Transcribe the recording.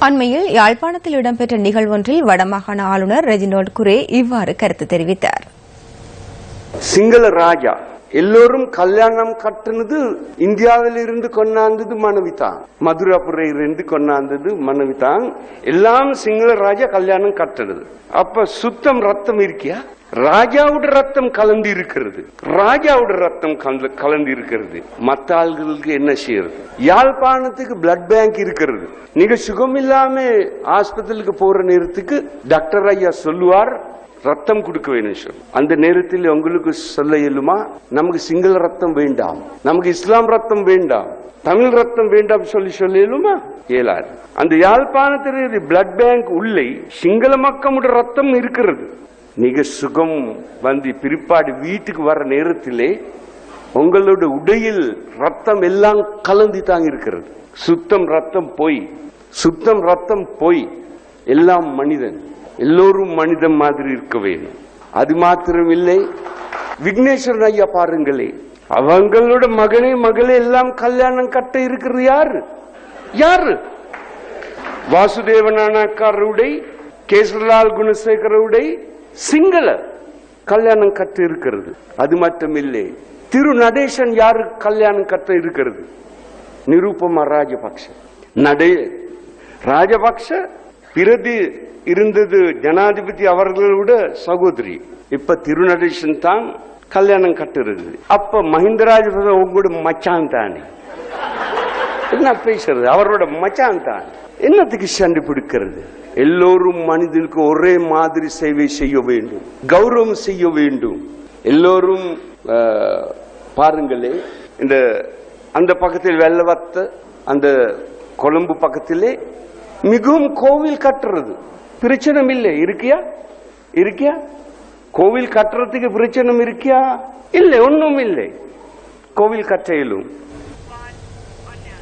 அண்மையில் யாழ்ப்பாணத்தில் இடம்பெற்ற நிகழ்வொன்றில் வடமாகாண ஆளுநர் ரெஜினோல்ட் குரே இவ்வாறு கருத்து தெரிவித்தார். சிங்கள ராஜா எல்லோரும் கல்யாணம் கட்டுனது இந்தியாவில் இருந்து கொண்டாந்தது மனைவிதான், மதுராபுரையிலிருந்து கொண்டாந்தது மனைவிதான். எல்லாம் சிங்கள ராஜா கல்யாணம் கட்டுனது. அப்ப சுத்தம் ரத்தம் இருக்கியா? ராஜாவோட ரத்தம் கலந்து இருக்கிறது, ராஜாவோட ரத்தம் கலந்து இருக்கிறது. மற்ற ஆள்களுக்கு என்ன செய்யறது? யாழ்ப்பாணத்துக்கு பிளட் பேங்க் இருக்கிறது. நீங்க சுகம் இல்லாம ஆஸ்பத்திரிக்கு போற நேரத்துக்கு டாக்டர் ஐயா சொல்லுவார் ரத்தம் கொடுக்க வேணும். அந்த நேரத்தில் உங்களுக்கு சொல்ல இயலுமா? நமக்கு சிங்கள ரத்தம் வேண்டாம், நமக்கு இஸ்லாம் ரத்தம் வேண்டாம், தமிழ் ரத்தம் வேண்டாம் சொல்லி இயலுமா? இயலாது. அந்த யாழ்ப்பாணத்தில் பிளட் பேங்க் உள்ளே சிங்கள மக்களோட ரத்தம் இருக்கிறது. நீங்க சுகம் வந்து பிற்பாடு வீட்டுக்கு வர நேரத்திலே உங்களோட உடையில் ரத்தம் எல்லாம் கலந்து தான் இருக்கிறது. சுத்தம் ரத்தம் போய், சுத்தம் ரத்தம் போய் எல்லாம் மனிதன், எல்லோரும் மனிதன் மாதிரி இருக்க வேண்டும். அது மாத்திரம் இல்லை, விக்னேஸ்வரன் ஐயா பாருங்களே, அவங்களோட மகனே மகளே எல்லாம் கல்யாணம் கட்ட இருக்கிறது யாரு? யாரு? வாசுதேவ நாணக்காரருடைய, கேசரலால் குணசேகரருடைய சிங்கள கல்யாணம் கட்ட இருக்கிறது. அது மட்டும் இல்லை, திரு நடேசன் யாரு கல்யாணம் கட்ட இருக்கிறது? நிருபமா ராஜபக்ஷ. ராஜபக்ஷ பிரதி இருந்தது ஜனாதிபதி அவர்களோட சகோதரி. இப்ப திரு நடேசன் தான் கல்யாணம் கட்டுறது. அப்ப மஹிந்த ராஜபக்ஷ உங்களோட மச்சான் தானே? என்ன பேசுறது? அவரோட மச்சான் தான். என்னத்துக்கு சண்டை பிடிக்கிறது? எல்லோரும் மனிதனுக்கு ஒரே மாதிரி சேவை செய்ய வேண்டும், கௌரவம் செய்ய வேண்டும். எல்லோரும் பாருங்களே, இந்த அந்த பக்கத்தில் வெள்ளவத்த, அந்த கொழும்பு பக்கத்திலே மிகவும் கோவில் கட்டுறது பிரச்சனை இல்லை. இருக்கியா? இருக்கியா? கோவில் கட்டுறதுக்கு பிரச்சனை இருக்கியா? இல்லை, ஒன்றும் இல்லை. கோவில் கட்ட இயலும்.